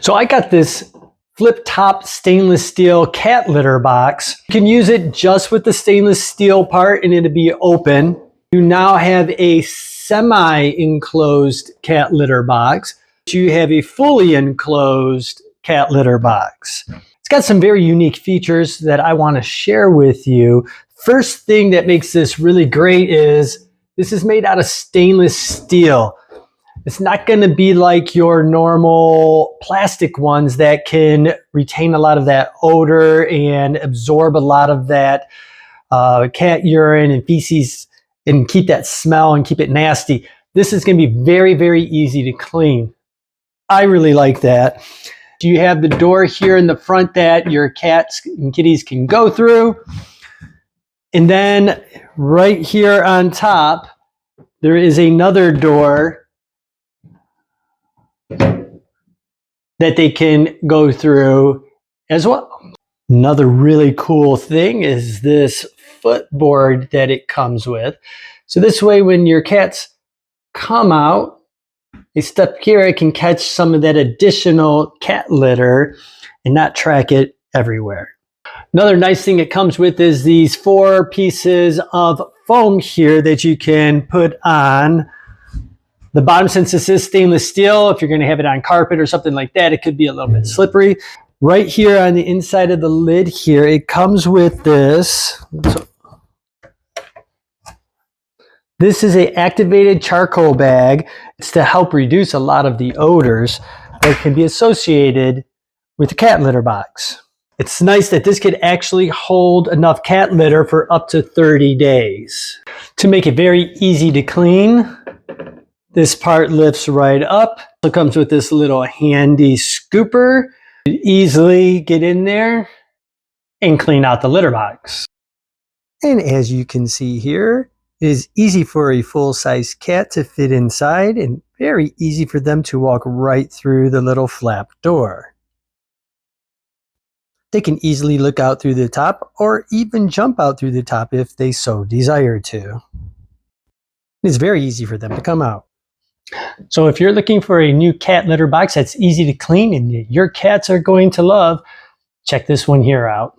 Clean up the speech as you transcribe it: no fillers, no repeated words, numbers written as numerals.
So I got this flip top stainless steel cat litter box. You can use it just with the stainless steel part and it'll be open. You now have a semi-enclosed cat litter box. You have a fully enclosed cat litter box. It's got some very unique features that I want to share with you. First thing that makes this really great is this is made out of stainless steel. It's not going to be like your normal plastic ones that can retain a lot of that odor and absorb a lot of that cat urine and feces and keep that smell and keep it nasty. This is going to be very, very easy to clean. I really like that. You have the door here in the front that your cats and kitties can go through. And then right here on top, there is another door that they can go through as well. Another really cool thing is this footboard that it comes with. So this way when your cats come out, they step here, it can catch some of that additional cat litter and not track it everywhere. Another nice thing it comes with is these 4 pieces of foam here that you can put on the bottom. Since this is stainless steel, if you're going to have it on carpet or something like that, it could be a little bit slippery. Right here on the inside of the lid here, it comes with this. This is an activated charcoal bag. It's to help reduce a lot of the odors that can be associated with the cat litter box. It's nice that this could actually hold enough cat litter for up to 30 days. To make it very easy to clean, this part lifts right up. It comes with this little handy scooper. You easily get in there and clean out the litter box. And as you can see here, it is easy for a full-size cat to fit inside and very easy for them to walk right through the little flap door. They can easily look out through the top or even jump out through the top if they so desire to. It's very easy for them to come out. So if you're looking for a new cat litter box that's easy to clean and your cats are going to love, check this one here out.